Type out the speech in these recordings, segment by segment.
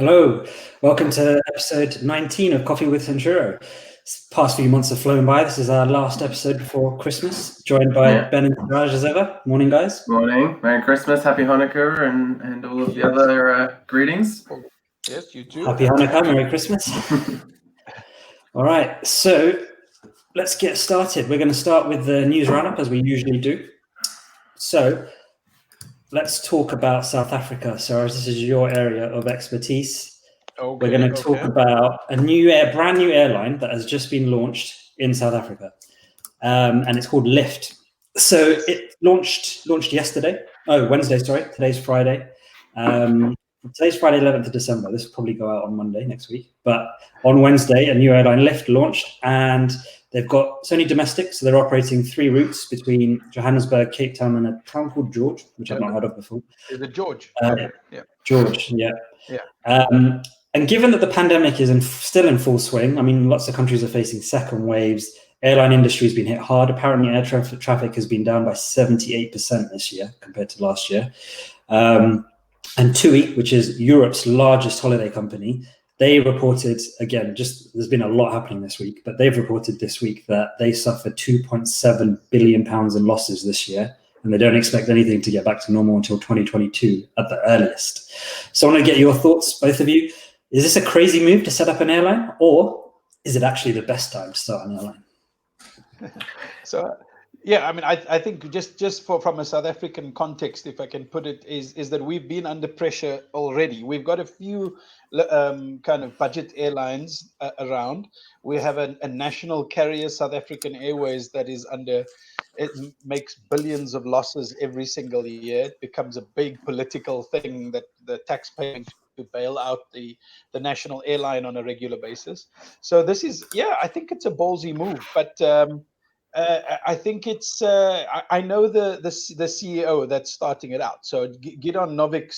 Hello, welcome to episode 19 of Coffee with Centuro. Past few months have flown by. This is our last episode before Christmas, joined by Ben and Raj as ever. Morning, guys. Morning. Merry Christmas, Happy Hanukkah, and all of the other greetings. Yes, you too. Happy Hanukkah, Merry Christmas. All right, so let's get started. We're going to start with the news roundup as we usually do. So let's talk about South Africa. So this is your area of expertise. We're going to talk about a brand new airline that has just been launched in South Africa, and it's called Lyft. So it launched yesterday. Oh, Wednesday. Sorry, today's Friday. Today's Friday, 11th of December. This will probably go out on Monday next week. But on Wednesday, a new airline, Lyft, launched, and it's only domestic, so they're operating 3 routes between Johannesburg, Cape Town, and a town called George, which I've not heard of before. Is it George? Yeah. George, yeah. Yeah. And given that the pandemic is still in full swing, I mean, lots of countries are facing second waves. Airline industry has been hit hard. Apparently, air traffic has been down by 78% this year compared to last year. And TUI, which is Europe's largest holiday company, they reported, again, there's been a lot happening this week, but they've reported this week that they suffered £2.7 billion in losses this year, and they don't expect anything to get back to normal until 2022 at the earliest. So I want to get your thoughts, both of you. Is this a crazy move to set up an airline, or is it actually the best time to start an airline? So, yeah, I mean, I think just from a South African context, if I can put it, is that we've been under pressure already. We've got a few kind of budget airlines around. We have a national carrier, South African Airways, that is it makes billions of losses every single year. It becomes a big political thing that the taxpayer to bail out the national airline on a regular basis. So this is, I think it's a ballsy move, but I think it's. I know the CEO that's starting it out. So Gidon Novik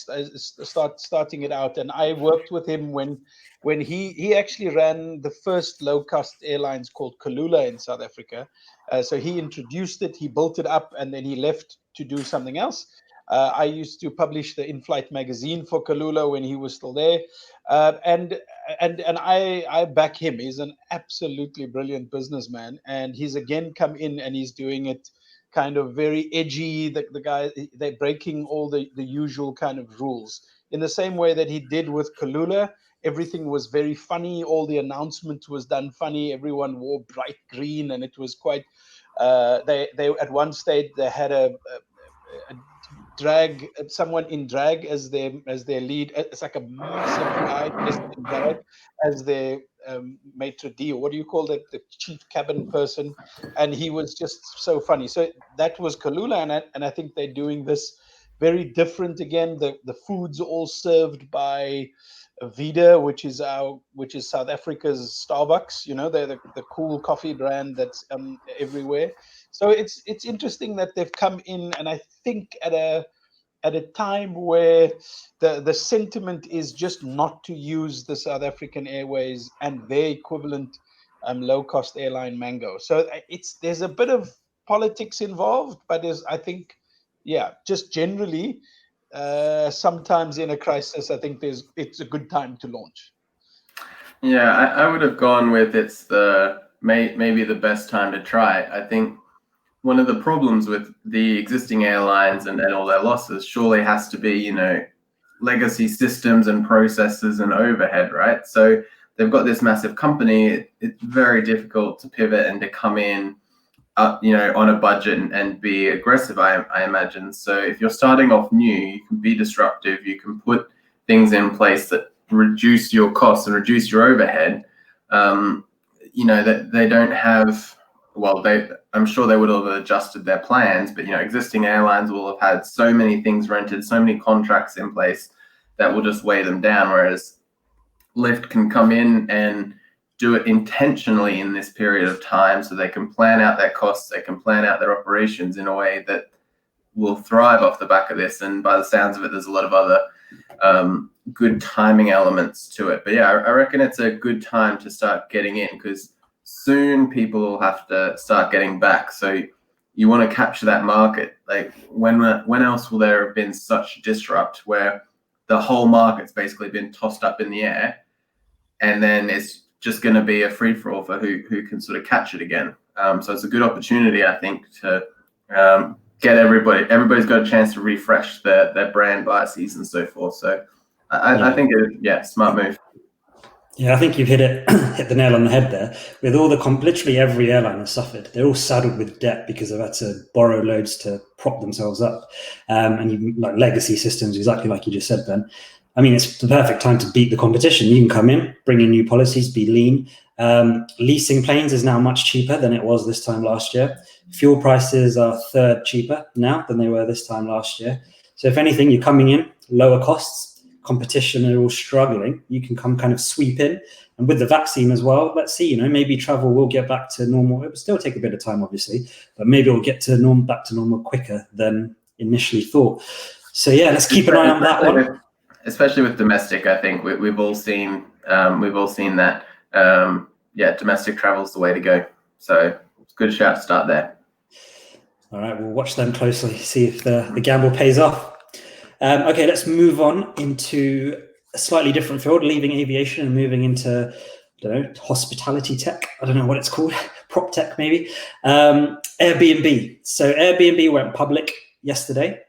starting it out, and I worked with him when he actually ran the first low cost airlines called Kulula in South Africa. So he introduced it, he built it up, and then he left to do something else. I used to publish the in-flight magazine for Kulula when he was still there, and I back him. He's an absolutely brilliant businessman, and he's again come in and he's doing it kind of very edgy. The guy, they're breaking all the usual kind of rules in the same way that he did with Kulula. Everything was very funny. All the announcement was done funny. Everyone wore bright green, and it was quite. They at one stage they had a drag, someone in drag as their lead. It's like a massive guy dressed in drag as their maitre d', or what do you call that, the chief cabin person, and he was just so funny. So that was Kulula, and I think they're doing this very different again. The food's all served by Vida, which is South Africa's Starbucks. You know, they're the cool coffee brand that's everywhere. So it's interesting that they've come in, and I think at a time where the sentiment is just not to use the South African Airways and their equivalent low cost airline Mango. So there's a bit of politics involved, but I think, just generally. Sometimes in a crisis, I think it's a good time to launch. Yeah, I would have gone with it's maybe the best time to try it. I think one of the problems with the existing airlines and all their losses surely has to be, legacy systems and processes and overhead, right? So they've got this massive company. It's very difficult to pivot and to come in on a budget and be aggressive, I imagine. So if you're starting off new, you can be disruptive. You can put things in place that reduce your costs and reduce your overhead. That they don't have. Well, I'm sure they would have adjusted their plans, but existing airlines will have had so many things rented, so many contracts in place that will just weigh them down. Whereas Lyft can come in and do it intentionally in this period of time, so they can plan out their costs, they can plan out their operations in a way that will thrive off the back of this. And by the sounds of it, there's a lot of other good timing elements to it. But yeah, I reckon it's a good time to start getting in, because soon people will have to start getting back. So you want to capture that market. Like when else will there have been such disrupt where the whole market's basically been tossed up in the air, and then it's just going to be a free for all for who can sort of catch it again. So it's a good opportunity, I think, to get everybody's got a chance to refresh their brand biases and so forth. So I think smart move. Yeah, I think you've hit the nail on the head there. With all literally every airline has suffered. They're all saddled with debt because they've had to borrow loads to prop themselves up. And like legacy systems, exactly like you just said, Ben. I mean, it's the perfect time to beat the competition. You can come in, bring in new policies, be lean. Leasing planes is now much cheaper than it was this time last year. Fuel prices are third cheaper now than they were this time last year. So if anything, you're coming in, lower costs. Competition are all struggling, you can come kind of sweep in. And with the vaccine as well, let's see, maybe travel will get back to normal. It will still take a bit of time, obviously, but maybe it'll get to back to normal quicker than initially thought. So yeah, let's keep an eye on that one. Especially with domestic, I think we've all seen that. Domestic travel is the way to go. So it's a good shout to start there. All right, we'll watch them closely, see if the gamble pays off. Okay, let's move on into a slightly different field, leaving aviation and moving into, hospitality tech. I don't know what it's called, prop tech maybe. Airbnb. So Airbnb went public yesterday.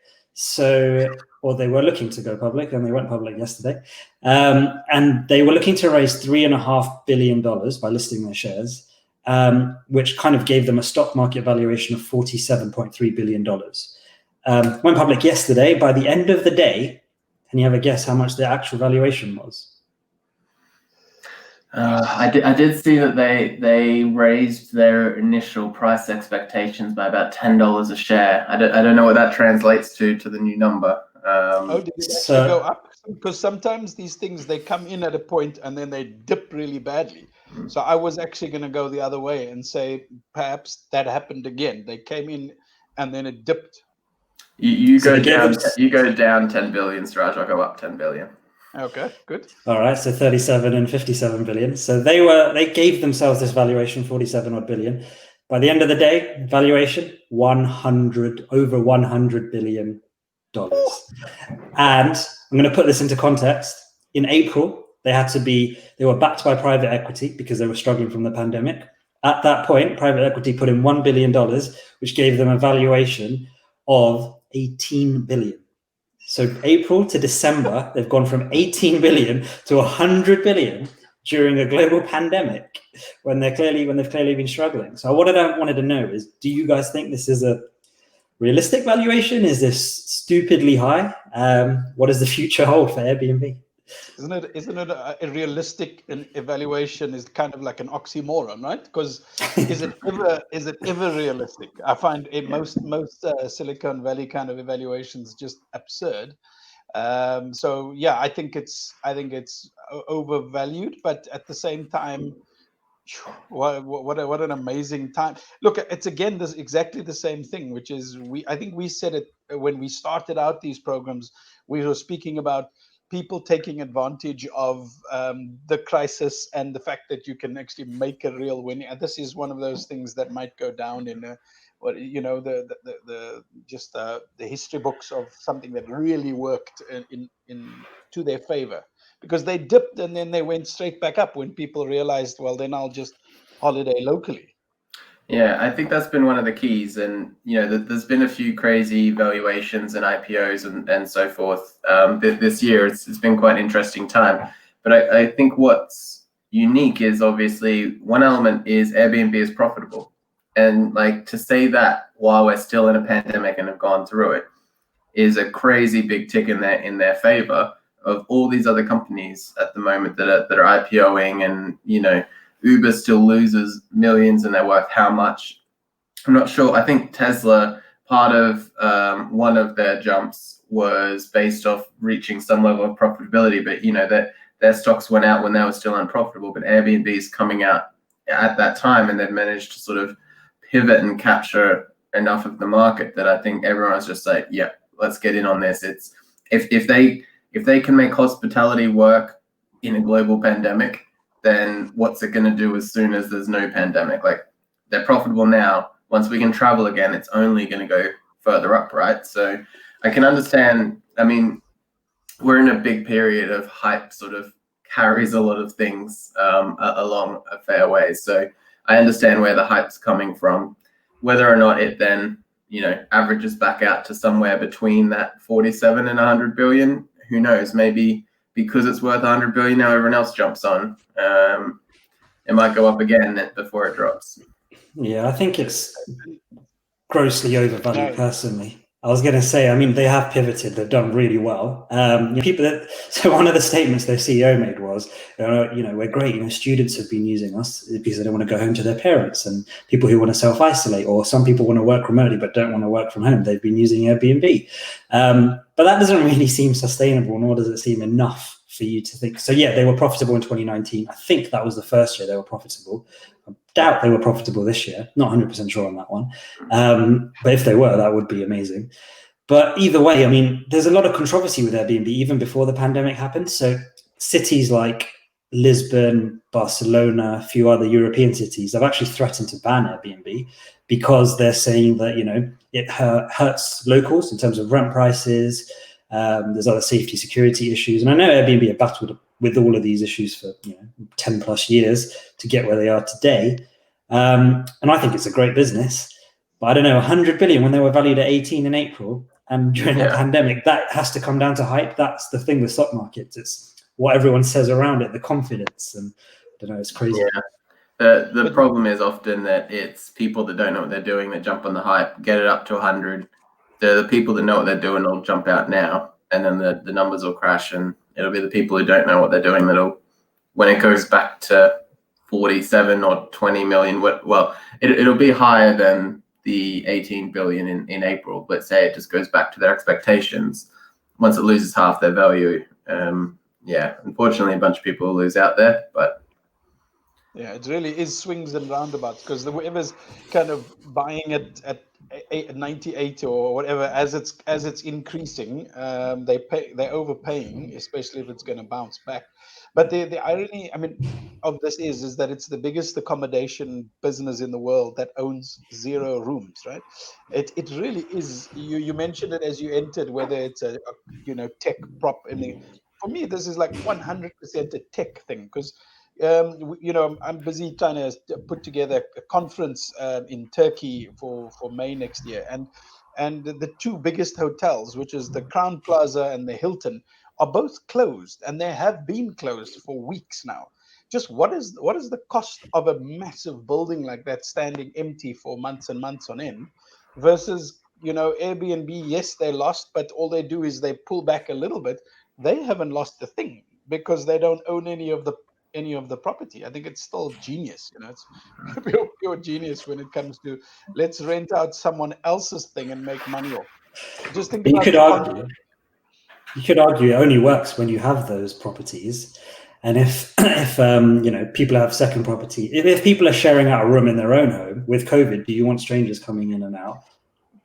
Or they were looking to go public, and they went public yesterday. And they were looking to raise $3.5 billion by listing their shares, which kind of gave them a stock market valuation of $47.3 billion. Went public yesterday. By the end of the day, can you have a guess how much their actual valuation was? I did see that they raised their initial price expectations by about $10 a share. I don't know what that translates to the new number. Did it actually go up? Because sometimes these things, they come in at a point and then they dip really badly. So I was actually going to go the other way and say perhaps that happened again. They came in and then it dipped. You go down 10 billion, Siraj. I'll go up 10 billion. Okay, good. All right, so 37 and 57 billion. So they gave themselves this valuation, 47 odd billion. By the end of the day, valuation over $100 billion. And I'm going to put this into context. In April, they were backed by private equity because they were struggling from the pandemic. At that point, private equity put in $1 billion, which gave them a valuation of 18 billion. So April to December, they've gone from 18 billion to 100 billion during a global pandemic when they've clearly been struggling. So what I wanted to know is, do you guys think this is a realistic valuation? Is this stupidly high? What does the future hold for Airbnb? Isn't it a realistic evaluation is kind of like an oxymoron, right? Because is it ever realistic? I find most Silicon Valley kind of evaluations just absurd. I think it's overvalued, but at the same time, what an amazing time. Look, it's again this exactly the same thing, which is I think we said it when we started out these programs. We were speaking about people taking advantage of the crisis and the fact that you can actually make a real win. And this is one of those things that might go down in the history books of something that really worked in to their favor, because they dipped and then they went straight back up when people realized, well, then I'll just holiday locally. Yeah, I think that's been one of the keys. And, there's been a few crazy valuations and IPOs and so forth. This year, it's been quite an interesting time. But I think what's unique is obviously one element is Airbnb is profitable. And to say that while we're still in a pandemic and have gone through it is a crazy big tick in their favor of all these other companies at the moment that are IPOing, and, Uber still loses millions and they're worth how much? I'm not sure. I think Tesla, part of one of their jumps was based off reaching some level of profitability, but their stocks went out when they were still unprofitable. But Airbnb is coming out at that time, and they've managed to sort of pivot and capture enough of the market that I think everyone's just like, yeah, let's get in on this. It's if they can make hospitality work in a global pandemic, then what's it going to do as soon as there's no pandemic? They're profitable now. Once we can travel again, it's only going to go further up, right? So I can understand. I mean, we're in a big period of hype, sort of carries a lot of things along a fair way. So I understand where the hype's coming from. Whether or not it then, averages back out to somewhere between that 47 and 100 billion, who knows? Maybe because it's worth 100 billion now, everyone else jumps on. It might go up again before it drops. Yeah, I think it's grossly overvalued personally. I was going to say, I mean, they have pivoted. They've done really well. So one of the statements their CEO made was, we're great. Students have been using us because they don't want to go home to their parents, and people who want to self-isolate, or some people want to work remotely but don't want to work from home. They've been using Airbnb. But that doesn't really seem sustainable, nor does it seem enough for you to think. So yeah, they were profitable in 2019. I think that was the first year they were profitable. I doubt they were profitable this year. Not 100% sure on that one. But if they were, that would be amazing. But either way, I mean, there's a lot of controversy with Airbnb even before the pandemic happened. So cities like Lisbon, Barcelona, a few other European cities have actually threatened to ban Airbnb because they're saying that, it hurts locals in terms of rent prices. There's other safety security issues. And I know Airbnb have battled with all of these issues for 10 plus years to get where they are today. And I think it's a great business. But I don't know, 100 billion when they were valued at 18 in April, and during the pandemic, that has to come down to hype. That's the thing with stock markets. It's what everyone says around it, the confidence, and I don't know, it's crazy. Yeah. The problem is often that it's people that don't know what they're doing that jump on the hype, get it up to 100. The people that know what they're doing will jump out now, and then the numbers will crash, and it'll be the people who don't know what they're doing that'll, when it goes back to 47 or 20 million, well, it'll be higher than the 18 billion in April, but say it just goes back to their expectations. Once it loses half their value, unfortunately, a bunch of people will lose out there, but yeah, it really is swings and roundabouts, because whoever's kind of buying it at 98 or whatever, as it's increasing, they're overpaying, especially if it's going to bounce back. But the irony, I mean, of this is that it's the biggest accommodation business in the world that owns 0 rooms, right? It really is. You mentioned it as you entered, whether it's a tech prop. For me, this is like 100% a tech thing, because I'm busy trying to put together a conference in Turkey for May next year, and the 2 biggest hotels, which is the Crown Plaza and the Hilton, are both closed, and they have been closed for weeks now. Just what is the cost of a massive building like that standing empty for months and months on end, versus Airbnb? Yes, they lost, but all they do is they pull back a little bit. They haven't lost a thing because they don't own any of the property. I think it's still genius. It's pure genius when it comes to let's rent out someone else's thing and make money off. Just think about you could argue it only works when you have those properties. And if people have second property, if people are sharing out a room in their own home with COVID, do you want strangers coming in and out?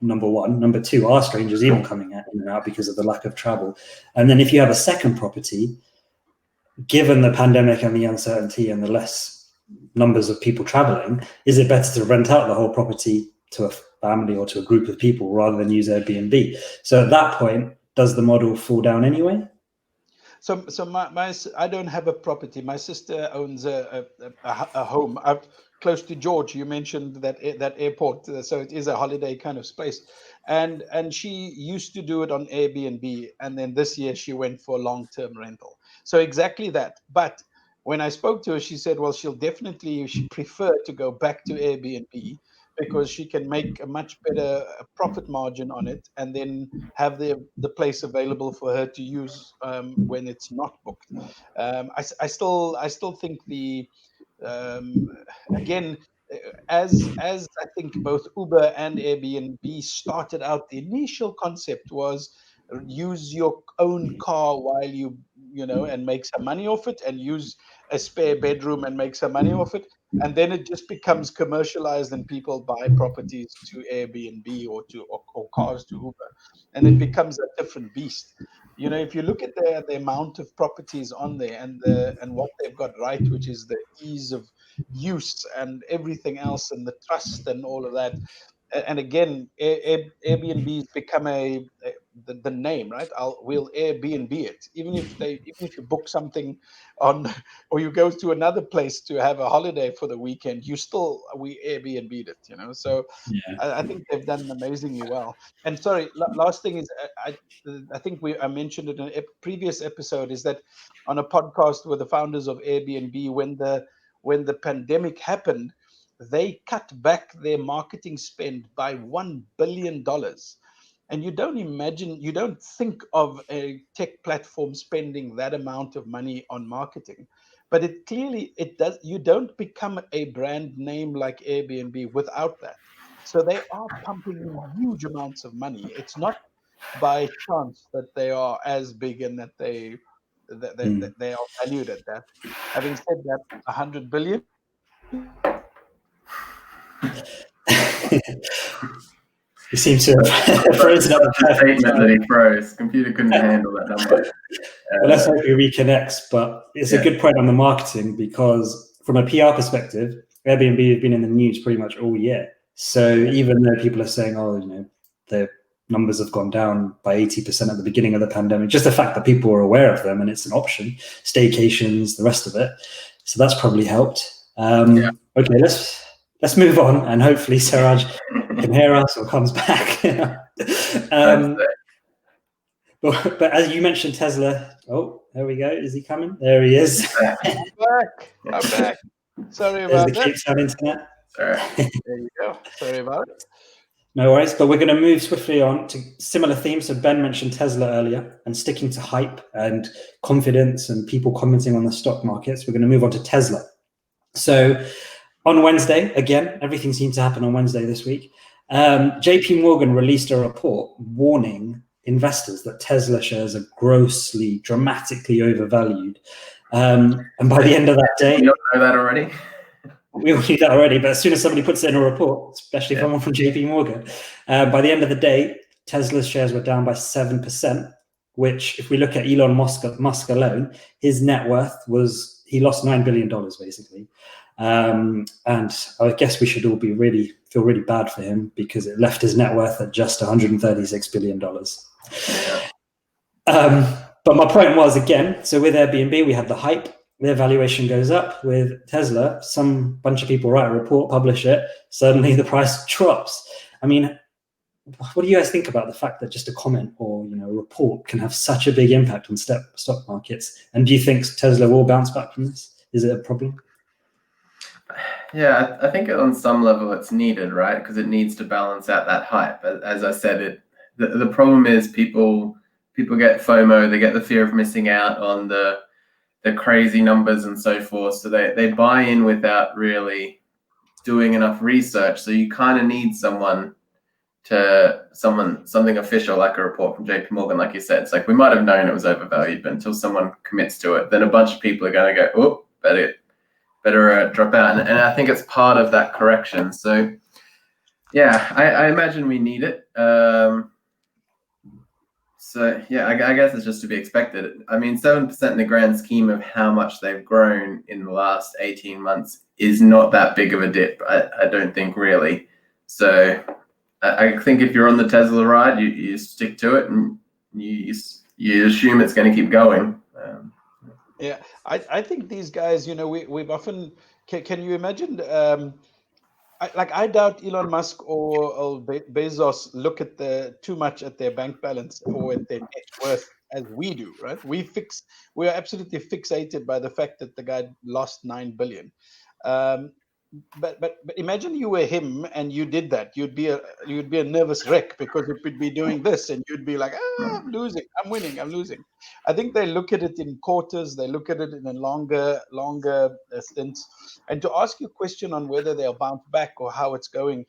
Number one. Number two, are strangers even coming in and out because of the lack of travel? And then if you have a second property, given the pandemic and the uncertainty and the less numbers of people traveling, is it better to rent out the whole property to a family or to a group of people rather than use Airbnb? So at that point, does the model fall down anyway? So I don't have a property. My sister owns a home close to George. You mentioned that airport, so it is a holiday kind of space, and she used to do it on Airbnb, and then this year she went for long-term rental. So exactly that. But when I spoke to her, she said, well, she prefer to go back to Airbnb because she can make a much better profit margin on it, and then have the place available for her to use when it's not booked. I still think again, as I think both Uber and Airbnb started out, the initial concept was use your own car while you and make some money off it, and use a spare bedroom and make some money off it. And then it just becomes commercialized, and people buy properties to Airbnb or cars to Uber, and it becomes a different beast. If you look at the amount of properties on there, and what they've got right, which is the ease of use and everything else, and the trust and all of that. And again, Airbnb has become the name, right? We'll Airbnb it, even if you book something on, or you go to another place to have a holiday for the weekend, we Airbnb'd it, So Yeah. I think they've done amazingly well. And sorry, last thing is, I think I mentioned it in a previous episode, is that on a podcast with the founders of Airbnb, when the pandemic happened, they cut back their marketing spend by $1 billion. And you don't think of a tech platform spending that amount of money on marketing, but it does. You don't become a brand name like Airbnb without that. So they are pumping in huge amounts of money. It's not by chance that they are as big and that they are valued at that. Having said that, 100 billion. He seems to have frozen up the statement that he froze. Computer couldn't handle that number. Well, let's hope he reconnects. But it's a good point on the marketing, because from a PR perspective, Airbnb have been in the news pretty much all year. So even though people are saying, their numbers have gone down by 80% at the beginning of the pandemic, just the fact that people are aware of them and it's an option, staycations, the rest of it. So that's probably helped. Okay, let's move on, and hopefully Siraj can hear us or comes back. But as you mentioned, Tesla. Oh, there we go. Is he coming? There he is. I'm back. Sorry about that. There's the Cape Town internet. There you go. Sorry about it. No worries, but we're going to move swiftly on to similar themes. So Ben mentioned Tesla earlier, and sticking to hype and confidence and people commenting on the stock markets, we're going to move on to Tesla. So on Wednesday, again, everything seemed to happen on Wednesday this week, JP Morgan released a report warning investors that Tesla shares are grossly, dramatically overvalued. And by the end of that day... You don't know that already? We all knew that already, but as soon as somebody puts it in a report, especially someone from JP Morgan, by the end of the day, Tesla's shares were down by 7%, which, if we look at Elon Musk alone, his net worth he lost $9 billion, basically. And I guess we should all feel really bad for him, because it left his net worth at just $136 billion. But my point was, again, so with Airbnb, we had the hype. Their valuation goes up. With Tesla, some bunch of people write a report, publish it, suddenly the price drops. I mean, what do you guys think about the fact that just a comment or a report can have such a big impact on stock markets? And do you think Tesla will bounce back from this? Is it a problem? Yeah, I think on some level it's needed, right? Because it needs to balance out that hype. As I said, the problem is people get FOMO, they get the fear of missing out on the crazy numbers and so forth. So they buy in without really doing enough research. So you kind of need something official, like a report from JP Morgan, like you said. It's like, we might have known it was overvalued, but until someone commits to it, then a bunch of people are going to go, oh, better drop out. And I think it's part of that correction. So yeah, I imagine we need it. So yeah, I guess it's just to be expected. I mean, 7% in the grand scheme of how much they've grown in the last 18 months is not that big of a dip, I don't think, really. So I think if you're on the Tesla ride, you stick to it, and you assume it's going to keep going. Yeah, I think these guys, we've often, can you imagine, I doubt Elon Musk or Bezos look at too much at their bank balance or at their net worth as we do, right? We are absolutely fixated by the fact that the guy lost $9 billion. But imagine you were him and you did that. You'd be a nervous wreck, because it would be doing this, and you'd be like, I'm losing, I'm winning, I'm losing. I think they look at it in quarters. They look at it in a longer stints. And to ask you a question on whether they'll bounce back or how it's going,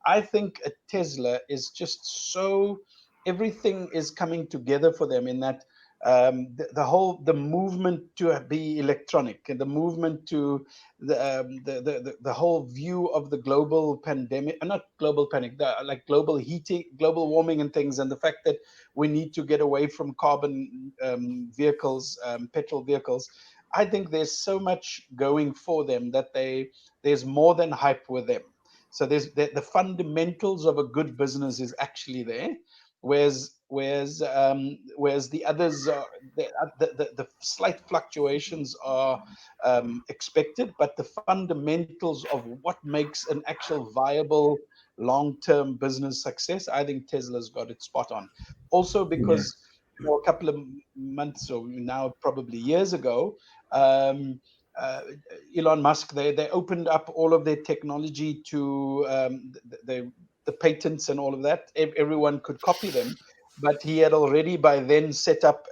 I think a Tesla is just everything is coming together for them in that. The movement to be electronic, and the movement to the whole view of the global pandemic, not global panic, like global heating, global warming and things, and the fact that we need to get away from carbon vehicles, petrol vehicles. I think there's so much going for them that there's more than hype with them. So there's the fundamentals of a good business is actually there. Whereas whereas the others are the slight fluctuations are expected, but the fundamentals of what makes an actual viable long-term business success, I think Tesla's got it spot on. Also because a couple of months or now probably years ago, Elon Musk, they opened up all of their technology to the patents and all of that. Everyone could copy them, but he had already by then set up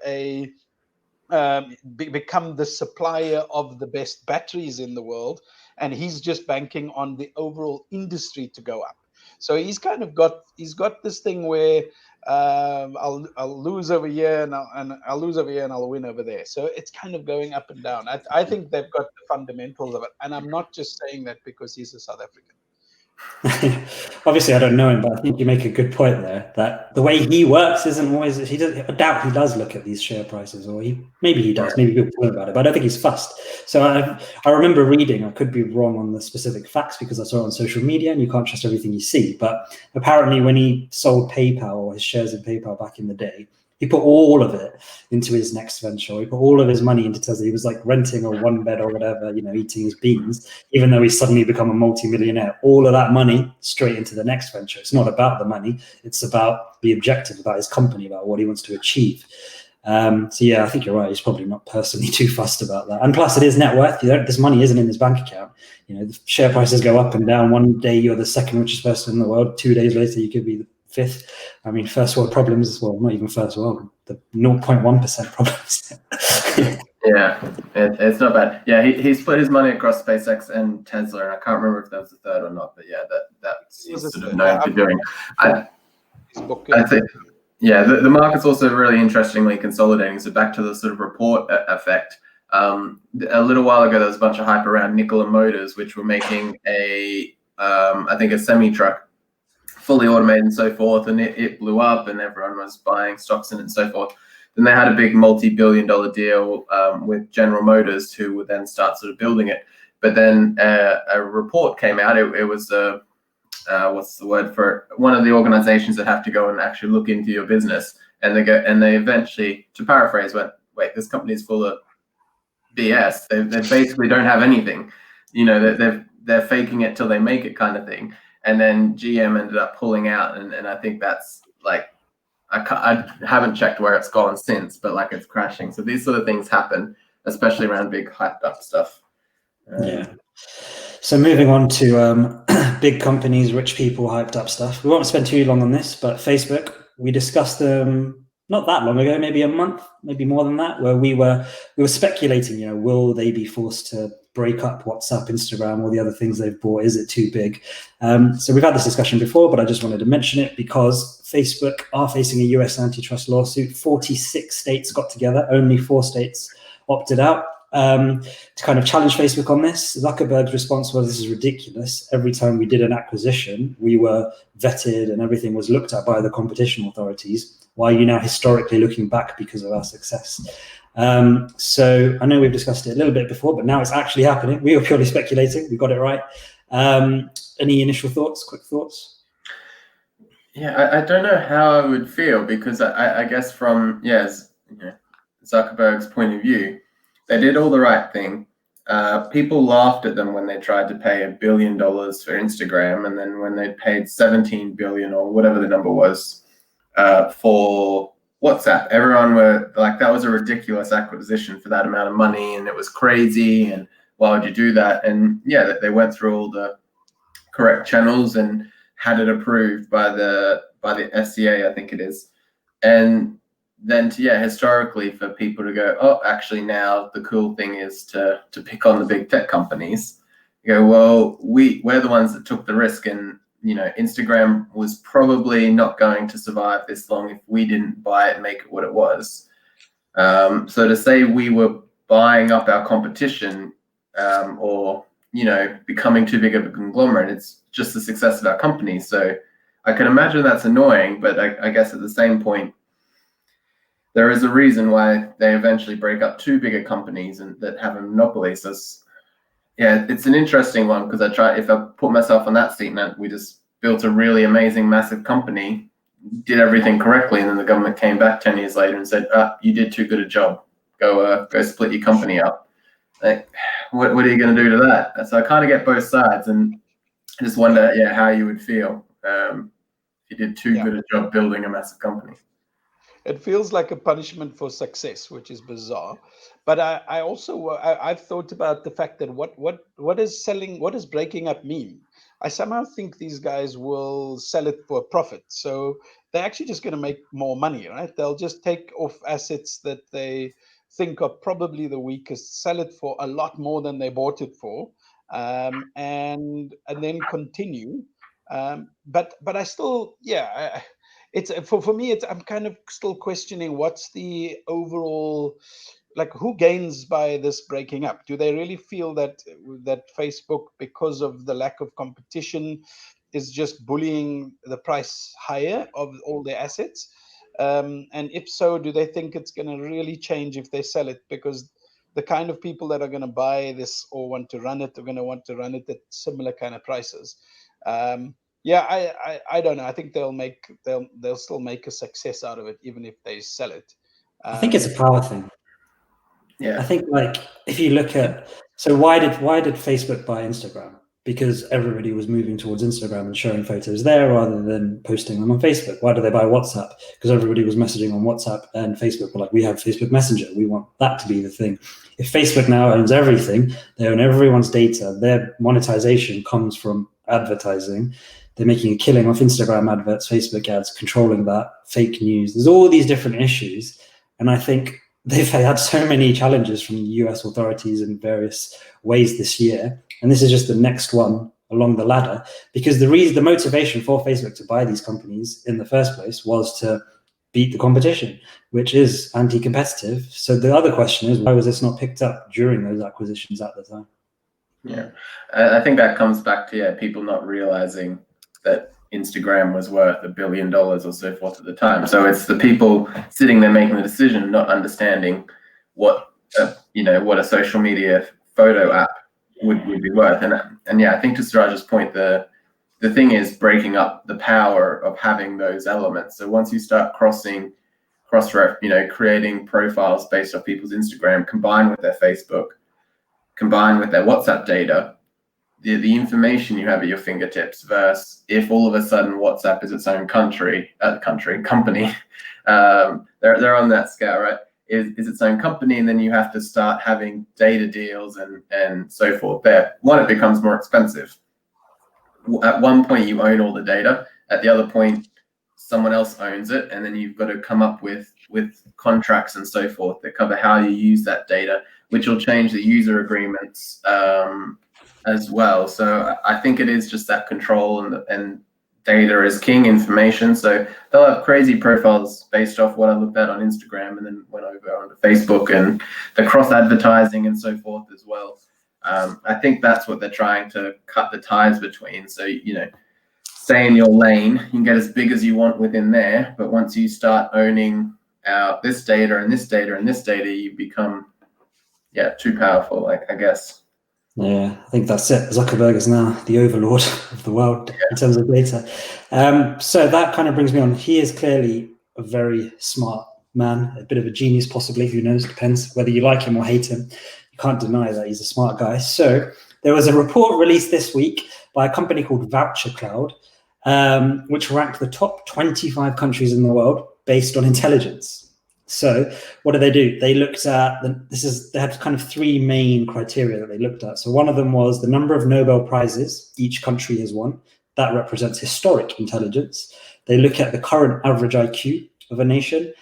become the supplier of the best batteries in the world, and he's just banking on the overall industry to go up. So he's got this thing where I'll lose over here and I'll lose over here and I'll win over there. So it's kind of going up and down. I think they've got the fundamentals of it, and I'm not just saying that because he's a South African. Obviously, I don't know him, but I think you make a good point there. That the way he works isn't always. I doubt he does look at these share prices, or maybe he does. Maybe people know about it, but I don't think he's fussed. So I remember reading. I could be wrong on the specific facts because I saw it on social media, and you can't trust everything you see. But apparently, when he sold PayPal or his shares in PayPal back in the day, he put all of it into his next venture. He put all of his money into Tesla. He was like renting a one bed or whatever, eating his beans, even though he's suddenly become a multi-millionaire. All of that money straight into the next venture. It's not about the money. It's about the objective, about his company, about what he wants to achieve. So yeah, I think you're right. He's probably not personally too fussed about that. And plus it is net worth. This money isn't in his bank account. The share prices go up and down. One day you're the second richest person in the world. 2 days later, you could be the fifth. I mean, first world problems, well, not even first world, the 0.1% problems. Yeah, it's not bad. Yeah, he split his money across SpaceX and Tesla, and I can't remember if that was the third or not, but yeah, that's sort of known for doing. I think, yeah, the market's also really interestingly consolidating. So back to the sort of report effect. A little while ago, there was a bunch of hype around Nikola Motors, which were making I think a semi-truck, fully automated and so forth, and it blew up and everyone was buying stocks in it and so forth. Then they had a big multi-billion-dollar deal with General Motors, who would then start sort of building it. But then a report came out. It was what's the word for it? One of the organizations that have to go and actually look into your business, and they eventually, to paraphrase, went, wait, this company is full of BS. They basically don't have anything. They're faking it till they make it, kind of thing. And then GM ended up pulling out, and I think that's like, I haven't checked where it's gone since, but like it's crashing. So these sort of things happen, especially around big hyped up stuff. Yeah. So moving on to big companies, rich people, hyped up stuff. We won't spend too long on this, but Facebook, we discussed them not that long ago, maybe a month, maybe more than that, where we were speculating, will they be forced to break up WhatsApp, Instagram, all the other things they've bought? Is it too big? So we've had this discussion before, but I just wanted to mention it because Facebook are facing a US antitrust lawsuit. 46 states got together, only 4 states opted out to kind of challenge Facebook on this. Zuckerberg's response was, this is ridiculous. Every time we did an acquisition, we were vetted and everything was looked at by the competition authorities. Why are you now historically looking back because of our success? So I know we've discussed it a little bit before, but now it's actually happening. We were purely speculating. We got it right. Any initial thoughts, quick thoughts? Yeah, I don't know how I would feel because I guess from Zuckerberg's point of view, they did all the right thing. People laughed at them when they tried to pay $1 billion for Instagram, and then when they paid 17 billion or whatever the number was for WhatsApp, everyone were like, that was a ridiculous acquisition for that amount of money, and it was crazy, and why would you do that? And yeah, they went through all the correct channels and had it approved by the SCA, I think it is. And then historically for people to go, oh, actually now the cool thing is to pick on the big tech companies. You go, well, we're the ones that took the risk, and Instagram was probably not going to survive this long if we didn't buy it and make it what it was. So to say we were buying up our competition or becoming too big of a conglomerate, it's just the success of our company. So I can imagine that's annoying, but I guess at the same point, there is a reason why they eventually break up 2 bigger companies and that have a monopoly. So it's an interesting one because if I put myself on that seat and we just built a really amazing, massive company, did everything correctly, and then the government came back 10 years later and said, you did too good a job. Go split your company up. Like, what are you going to do to that? So I kind of get both sides, and I just wonder, how you would feel if you did too good a job building a massive company. It feels like a punishment for success, which is bizarre. But I also I've thought about the fact that what does breaking up mean? I somehow think these guys will sell it for a profit. So they're actually just going to make more money, right? They'll just take off assets that they think are probably the weakest, sell it for a lot more than they bought it for, and then continue. But I still, it's for me. I'm kind of still questioning what's the overall, like, who gains by this breaking up? Do they really feel that Facebook, because of the lack of competition, is just bullying the price higher of all their assets? And if so, do they think it's going to really change if they sell it? Because the kind of people that are going to buy this or want to run it are going to want to run it at similar kind of prices. I don't know. I think they'll still make a success out of it, even if they sell it. I think it's a power thing. Yeah. I think, like, if you look at, so why did Facebook buy Instagram? Because everybody was moving towards Instagram and showing photos there rather than posting them on Facebook. Why did they buy WhatsApp? Because everybody was messaging on WhatsApp, and Facebook were like, we have Facebook Messenger. We want that to be the thing. If Facebook now owns everything, they own everyone's data. Their monetization comes from advertising. They're making a killing off Instagram adverts, Facebook ads, controlling that, fake news. There's all these different issues. And I think they've had so many challenges from the US authorities in various ways this year. And this is just the next one along the ladder, because the motivation for Facebook to buy these companies in the first place was to beat the competition, which is anti-competitive. So the other question is, why was this not picked up during those acquisitions at the time? Yeah, I think that comes back to people not realizing that Instagram was worth $1 billion or so forth at the time. So it's the people sitting there making the decision, not understanding what a social media photo app would be worth. And I think to Suraj's point, the thing is breaking up the power of having those elements. So once you start creating profiles based off people's Instagram, combined with their Facebook, combined with their WhatsApp data, the information you have at your fingertips versus if all of a sudden WhatsApp is its own company, they're on that scale, right? Is its own company, and then you have to start having data deals and so forth. There, one, it becomes more expensive. At one point, you own all the data. At the other point, someone else owns it, and then you've got to come up with contracts and so forth that cover how you use that data, which will change the user agreements as well. So I think it is just that control, and data is king, information. So they'll have crazy profiles based off what I looked at on Instagram and then went over onto Facebook, and the cross advertising and so forth as well. I think that's what they're trying to cut the ties between. So, stay in your lane, you can get as big as you want within there, but once you start owning this data and this data and this data, you become too powerful, I guess. Yeah, I think that's it. Zuckerberg is now the overlord of the world in terms of data. So that kind of brings me on. He is clearly a very smart man, a bit of a genius possibly, who knows, depends whether you like him or hate him. You can't deny that he's a smart guy. So there was a report released this week by a company called Voucher Cloud, which ranked the top 25 countries in the world based on intelligence. So what do? They looked at, they had kind of three main criteria that they looked at. So one of them was the number of Nobel Prizes each country has won. That represents historic intelligence. They look at the current average IQ of a nation,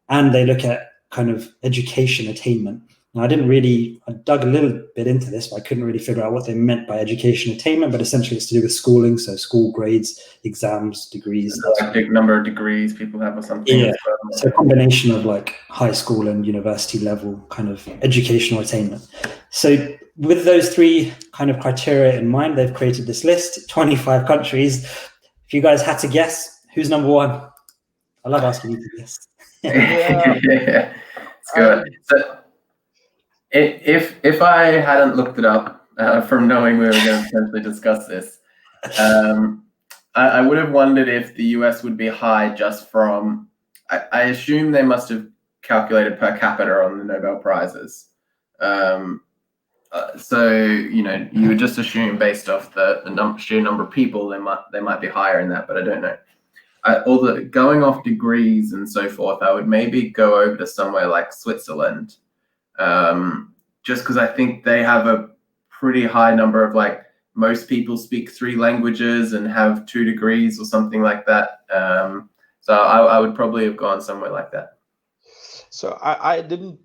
and they look at kind of education attainment. Now, I dug a little bit into this, but I couldn't really figure out what they meant by education attainment, but essentially it's to do with schooling, so school grades, exams, degrees. Like the number of degrees people have or something. Yeah, so a combination of like high school and university level kind of educational attainment. So with those three kind of criteria in mind, they've created this list, 25 countries. If you guys had to guess, who's number one? I love asking you to guess. Yeah, it's good. So, if I hadn't looked it up from knowing we were going to potentially discuss this, I would have wondered if the US would be high just from. I assume they must have calculated per capita on the Nobel Prizes. So you would just assume based off the sheer number of people, they might be higher in that, but I don't know. Going off degrees and so forth, I would maybe go over to somewhere like Switzerland, just because I think they have a pretty high number of most people speak 3 languages and have 2 degrees or something like that. So I would probably have gone somewhere like that. So I didn't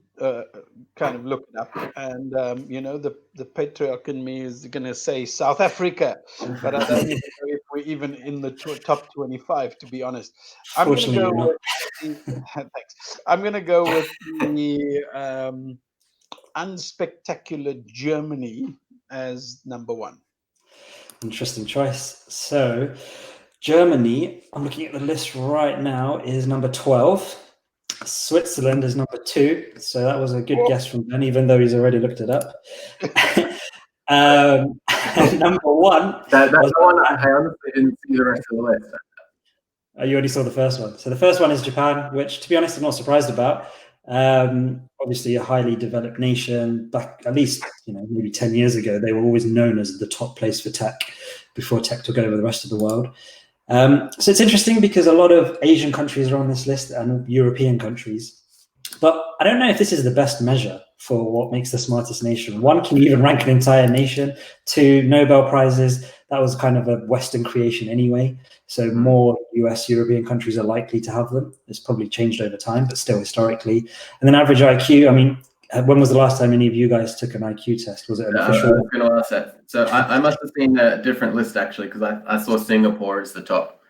kind of look it up, and the patriarch in me is going to say South Africa, but I don't even know if we're even in the top 25, to be honest. I'm going to go with thanks. I'm going to go with the unspectacular Germany as number 1. Interesting choice. So Germany, I'm looking at the list right now, is number 12. Switzerland is number 2. So that was a good guess from Ben, even though he's already looked it up. Number 1. That's the one I honestly didn't see the rest of the list. You already saw the first one. So the first one is Japan, which, to be honest, I'm not surprised about. Obviously a highly developed nation. Back at least maybe 10 years ago, they were always known as the top place for tech before tech took over the rest of the world. So it's interesting because a lot of Asian countries are on this list and European countries, but I don't know if this is the best measure for what makes the smartest nation. 1, can you even rank an entire nation? 2, Nobel Prizes, that was kind of a Western creation anyway. So more US, European countries are likely to have them. It's probably changed over time, but still historically. And then average IQ, I mean, when was the last time any of you guys took an IQ test? Was it an official? I was going to ask that. So I must have seen a different list actually, because I saw Singapore as the top.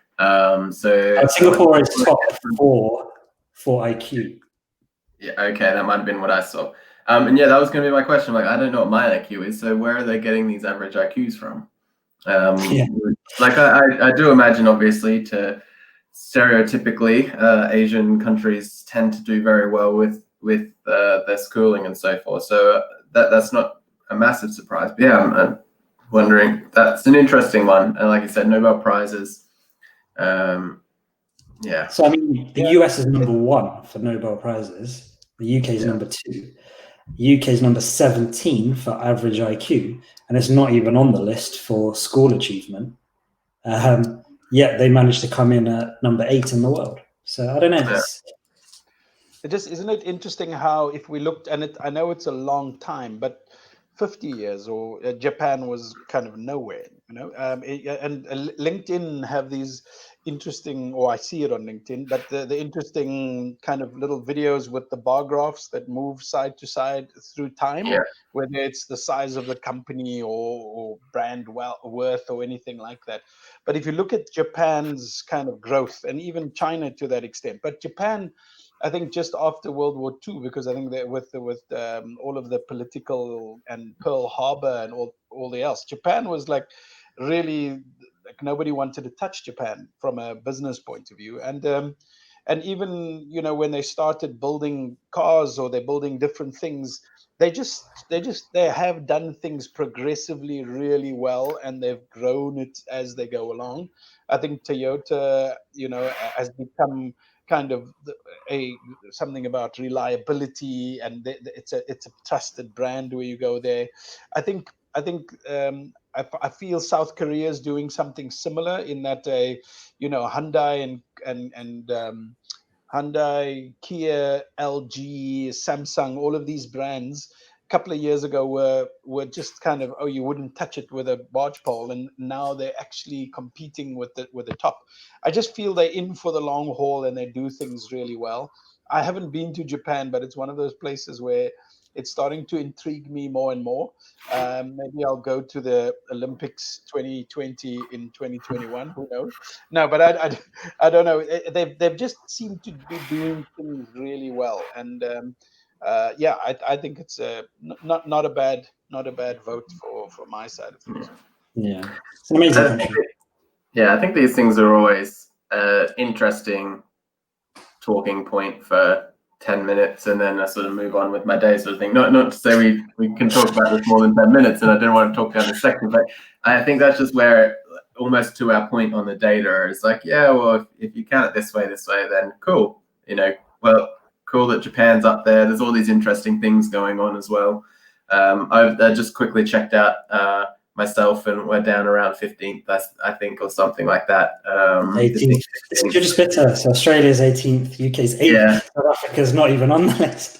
Singapore is top 4 for IQ. Yeah, okay, that might have been what I saw. And yeah, that was going to be my question. I don't know what my IQ is, so where are they getting these average IQs from? I do imagine, obviously, to stereotypically, Asian countries tend to do very well with their schooling and so forth. So that's not a massive surprise. But yeah, I'm wondering. That's an interesting one. And like I said, Nobel Prizes. Yeah. So I mean, the US is number 1 for Nobel Prizes. The UK is number 2. UK is number 17 for average IQ, and it's not even on the list for school achievement. Yet they managed to come in at number 8 in the world. So I don't know. Isn't it interesting how, if we looked, and I know it's a long time, but 50 years or Japan was kind of nowhere, and LinkedIn have these interesting, or I see it on LinkedIn, but the interesting kind of little videos with the bar graphs that move side to side through time, whether it's the size of the company or brand worth or anything like that. But if you look at Japan's kind of growth, and even China to that extent, but Japan, I think just after World War II, because I think that with all of the political and Pearl Harbor and all the else, Japan was really nobody wanted to touch Japan from a business point of view. And even when they started building cars or they're building different things, they have done things progressively really well, and they've grown it as they go along. I think Toyota, has become kind of something about reliability, and it's a trusted brand where you go there. I feel South Korea is doing something similar in that Hyundai and Hyundai, Kia, LG, Samsung, all of these brands a couple of years ago were just kind of, you wouldn't touch it with a barge pole, and now they're actually competing with the top. I just feel they're in for the long haul and they do things really well. I haven't been to Japan, but it's one of those places where it's starting to intrigue me more and more. Maybe I'll go to the Olympics 2020 in 2021. Who knows? No, but I don't know. They've just seemed to be doing things really well, and I think it's not a bad vote for my side of things. Yeah, it's an amazing country. I think these things are always interesting talking point for 10 minutes, and then I sort of move on with my day sort of thing. Not to say we can talk about this more than 10 minutes, and I don't want to talk down a second, but I think that's just where almost to our point on the data, it's like, yeah, well, if you count it this way, then cool. Well, cool that Japan's up there. There's all these interesting things going on as well. I've just quickly checked out myself, and we're down around 15th, I think, or something like that. 18th. It's just bitter. So Australia's 18th, UK's 8th. Yeah. South Africa's not even on the list.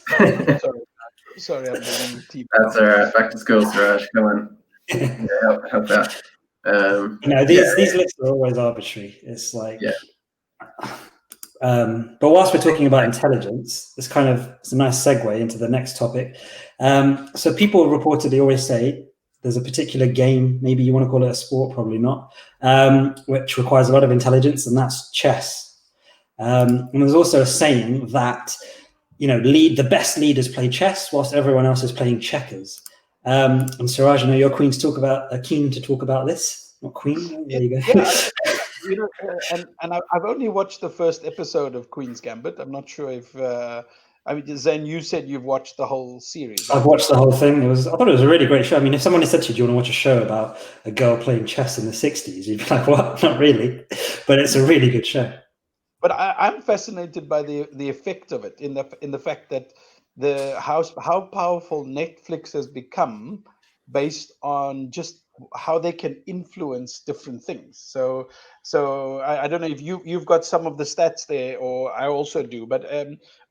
Sorry, I'm bringing the team. That's all right. Back to school, Suraj. Come on. Yeah, help out. These lists are always arbitrary. It's like, but whilst we're talking about intelligence, it's a nice segue into the next topic. So people reportedly always say there's a particular game, maybe you want to call it a sport, probably not, which requires a lot of intelligence, and that's chess. And there's also a saying that, the best leaders play chess whilst everyone else is playing checkers. And Suraj, I know you're keen to talk about this. Not queen. There you go. And I've only watched the first episode of Queen's Gambit. I'm not sure if Zen, you said you've watched the whole series. I've watched the whole thing. I thought it was a really great show. I mean, if someone had said to you, "Do you want to watch a show about a girl playing chess in the '60s?" you'd be like, "What? Not really." But it's a really good show. But I'm fascinated by the effect of it in the fact that how powerful Netflix has become based on just how they can influence different things. So I don't know if you've got some of the stats there, or I also do, but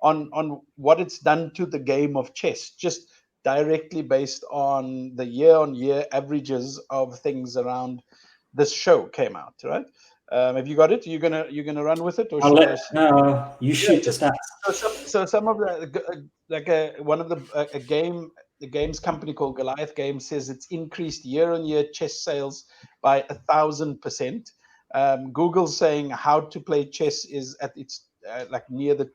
on what it's done to the game of chess, just directly based on the year-on-year averages of things around this show came out, right? Have you got it? You're gonna run with it, or no, you shoot the stats. So some of the games company called Goliath Games says it's increased year-on-year chess sales by 1,000%. Google's saying how to play chess is at its near the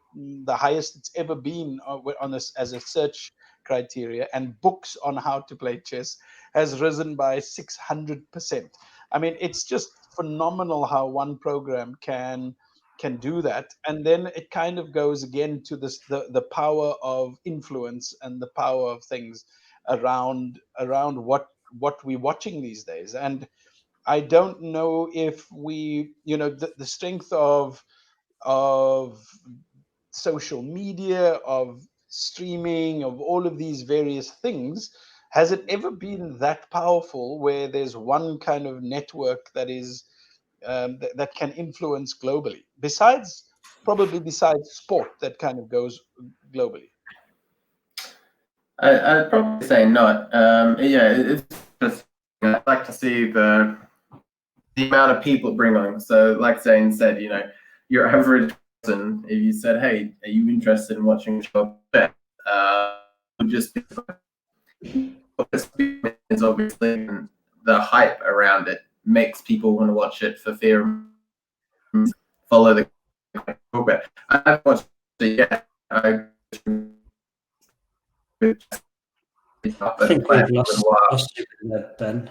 highest it's ever been on this as a search criteria, and books on how to play chess has risen by 600%. I mean, it's just phenomenal how one program can do that. And then it kind of goes again to this the power of influence and the power of things around what we're watching these days. And I don't know if we, the strength of social media, of streaming, of all of these various things, has it ever been that powerful where there's one kind of network that is that can influence globally, besides sport that kind of goes globally? I'd probably say not. It's just, I'd like to see the amount of people bring on. So like Zane said, your average person, if you said, "Hey, are you interested in watching a show?" Would just be is obviously the hype around it makes people want to watch it for fear of follow the bit. I haven't watched it yet. I think we've lost you there, Ben.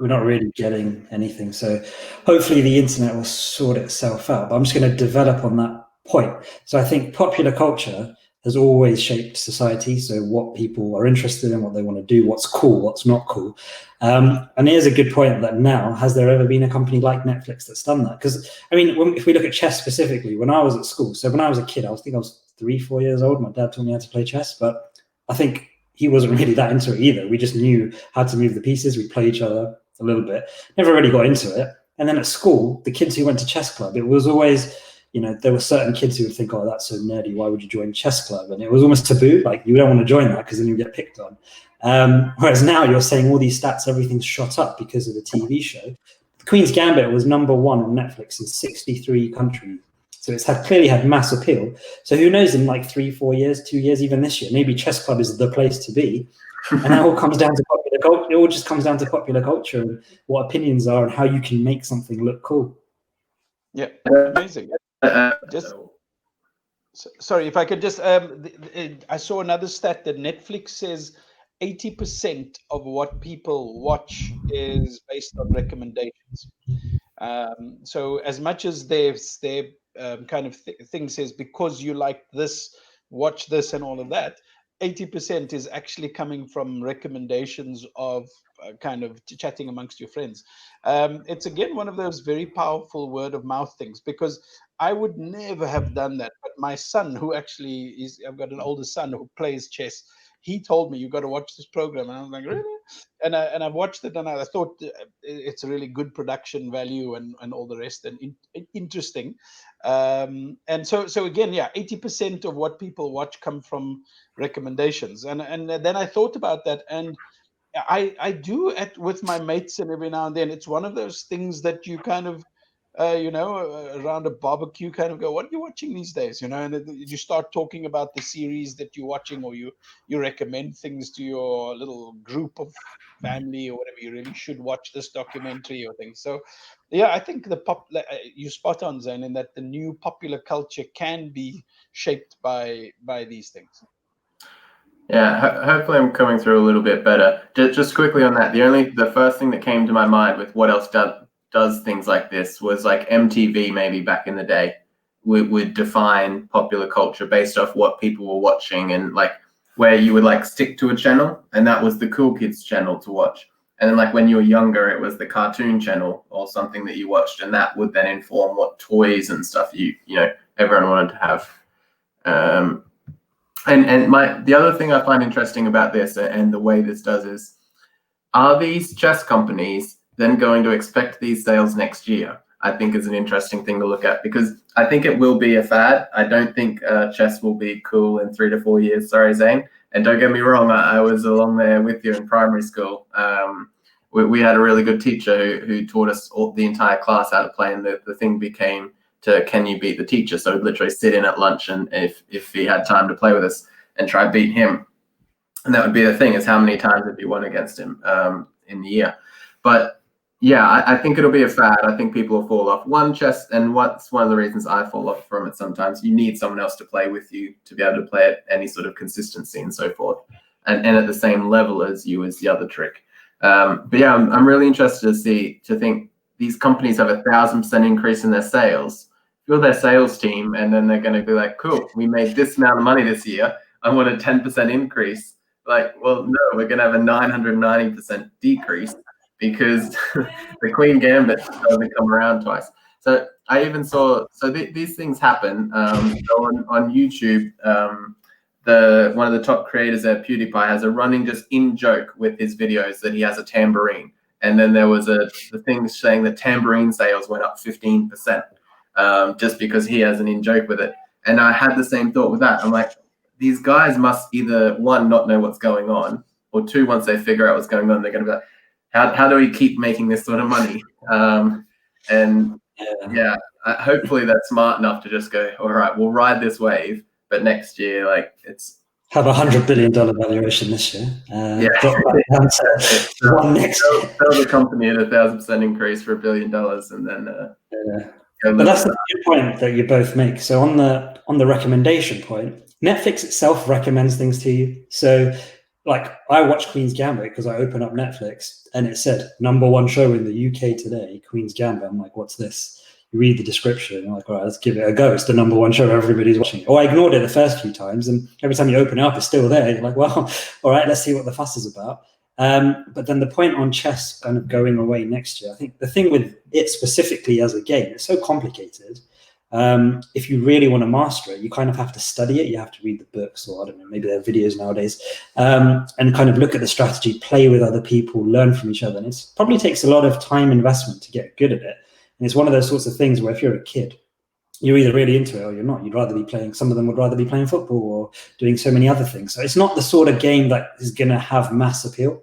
We're not really getting anything. So hopefully the internet will sort itself out. But I'm just going to develop on that point. So I think popular culture has always shaped society. So what people are interested in, what they want to do, what's cool, what's not cool. And here's a good point that now, has there ever been a company like Netflix that's done that? Because, I mean, if we look at chess specifically, when I was at school, so when I was a kid, I think I was 3-4 years old. My dad taught me how to play chess, but I think he wasn't really that into it either. We just knew how to move the pieces. We play each other a little bit, never really got into it. And then at school, the kids who went to chess club, it was always, there were certain kids who would think, "Oh, that's so nerdy. Why would you join chess club?" And it was almost taboo. Like, you don't want to join that because then you get picked on. Whereas now you're saying all these stats, everything's shot up because of the TV show. The Queen's Gambit was #1 on Netflix in 63 countries. So it's clearly had mass appeal. So who knows, in like 3-4 years, 2 years, even this year, maybe chess club is the place to be. And that all comes down to popular culture. It all just comes down to popular culture and what opinions are and how you can make something look cool. Yeah, amazing. Sorry, if I could just, I saw another stat that Netflix says 80% of what people watch is based on recommendations. So as much as their kind of thing says, because you like this, watch this and all of that, 80% is actually coming from recommendations of kind of chatting amongst your friends. It's again one of those very powerful word of mouth things, because I would never have done that. But my son, who actually is, I've got an older son who plays chess. He told me, you got to watch this program, and I was like, really? And I watched it, and I thought it's a really good production value and all the rest, and interesting. And so again, yeah, 80% of what people watch come from recommendations, and then I thought about that, and I do it with my mates, and every now and then it's one of those things that you kind of around a barbecue kind of go, what are you watching these days, and then you start talking about the series that you're watching, or you recommend things to your little group of family or whatever. You really should watch this documentary or things. So yeah, I think you spot on, Zane, in that the new popular culture can be shaped by these things. Yeah, hopefully I'm coming through a little bit better. Just quickly on that, the first thing that came to my mind with what else does things like this was like MTV maybe back in the day would define popular culture based off what people were watching, and like where you would like stick to a channel, and that was the cool kids channel to watch. And then like when you were younger, it was the cartoon channel or something that you watched, and that would then inform what toys and stuff everyone wanted to have. And the other thing I find interesting about this and the way this does is, are these chess companies then going to expect these sales next year? I think is an interesting thing to look at, because I think it will be a fad. I don't think chess will be cool in 3 to 4 years. Sorry, Zane. And don't get me wrong, I was along there with you in primary school. We had a really good teacher who taught us the entire class how to play, and the thing became to can you beat the teacher? So we'd literally sit in at lunch, and if he had time to play with us, and try beat him. And that would be the thing, is how many times have you won against him in the year. But yeah, I think it'll be a fad. I think people will fall off. And what's one of the reasons I fall off from it sometimes, you need someone else to play with you to be able to play at any sort of consistency and so forth. And at the same level as you is the other trick. But yeah, I'm really interested to think these companies have 1,000% increase in their sales. You're their sales team, and then they're going to be like, cool, we made this amount of money this year. I want a 10% increase. Like, well, no, we're going to have a 990% decrease because the Queen Gambit doesn't come around twice. So I even saw, these things happen. So on YouTube, one of the top creators there, PewDiePie, has a running just in joke with his videos that he has a tambourine. And then there was the thing saying that tambourine sales went up 15%, just because he has an in joke with it. And I had the same thought with that. I'm like, these guys must either, one, not know what's going on, or two, once they figure out what's going on, they're going to be like, how do we keep making this sort of money? Hopefully they're smart enough to just go, all right, we'll ride this wave, but next year, like, it's have $100 billion valuation this year. One next sell the company at 1,000% increase for $1 billion, and then but that's the good point that you both make. So on the recommendation point, Netflix itself recommends things to you. So like I watched Queen's Gambit because I open up Netflix and it said #1 show in the UK today, Queen's Gambit. I'm like, what's this? You read the description and you're like, all right, let's give it a go. It's the #1 show everybody's watching. Or I ignored it the first few times, and every time you open it up, it's still there. You're like, well, all right, let's see what the fuss is about. But then the point on chess kind of going away next year, I think the thing with it specifically as a game, it's so complicated. If you really want to master it, you kind of have to study it. You have to read the books, or I don't know, maybe there are videos nowadays, and kind of look at the strategy, play with other people, learn from each other. And it probably takes a lot of time investment to get good at it. And it's one of those sorts of things where if you're a kid, you're either really into it or you're not. You'd rather be playing, some of them would rather be playing football or doing so many other things. So it's not the sort of game that is going to have mass appeal.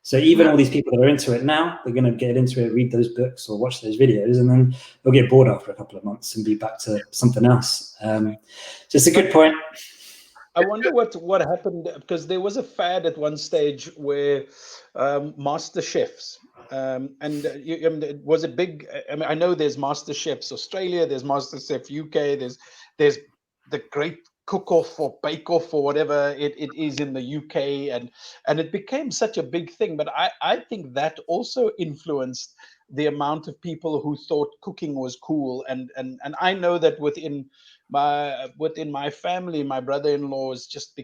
So even all these people that are into it now, they're going to get into it, read those books or watch those videos, and then they'll get bored after a couple of months and be back to something else. So it's a good point. I wonder what happened, because there was a fad at one stage where master chefs, it was a big. I mean, I know there's Master Chefs Australia, there's Master Chef UK, there's the great cook-off or bake-off or whatever it is in the UK, and it became such a big thing. But I think that also influenced the amount of people who thought cooking was cool, and I know that within my family, my brother-in-law is just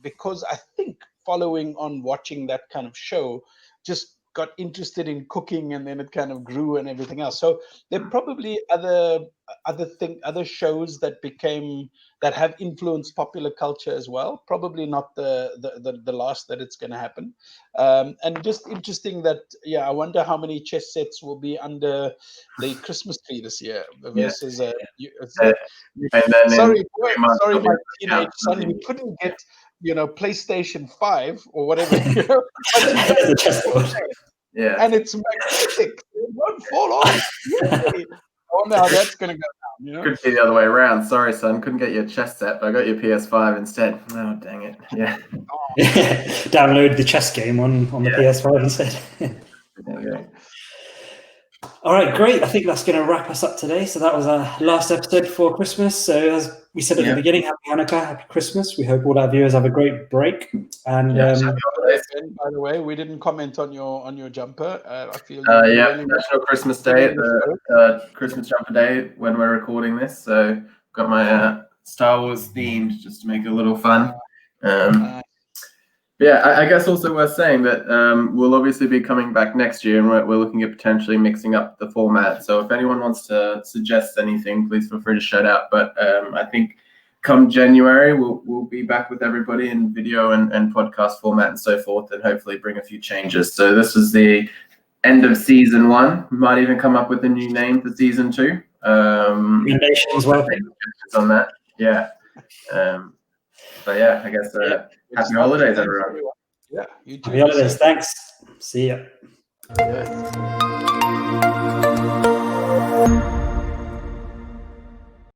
because I think following on watching that kind of show, just got interested in cooking, and then it kind of grew and everything else. So there are probably other shows that have influenced popular culture as well. Probably not the last that it's going to happen. And just interesting that, yeah, I wonder how many chess sets will be under the Christmas tree this year versus. And then Sorry, sorry, my teenage son, you couldn't get PlayStation 5 or whatever. The chessboard. Yeah, and it's magnetic. It won't fall off. Yay. Oh, now that's going to go down. Could be the other way around. Sorry, son, couldn't get your chess set, but I got your PS5 instead. Oh, dang it. Yeah. Download the chess game on the PS5 instead. There you go. All right, great. I think that's going to wrap us up today. So that was our last episode for Christmas. So as we said at the beginning, happy Hanukkah, happy Christmas. We hope all our viewers have a great break. And by the way, we didn't comment on your jumper. I feel National Christmas Day, Christmas jumper day when we're recording this. So got my Star Wars themed just to make it a little fun. I guess also worth saying that we'll obviously be coming back next year, and we're looking at potentially mixing up the format. So if anyone wants to suggest anything, please feel free to shout out. But I think come January, we'll be back with everybody in video and podcast format and so forth, and hopefully bring a few changes. So this is the end of season 1. We might even come up with a new name for season 2. Recommendations, well, on that. Yeah. But yeah, I guess happy holidays, everyone. Yeah, you too. Happy holidays. Thanks. See ya. Yeah.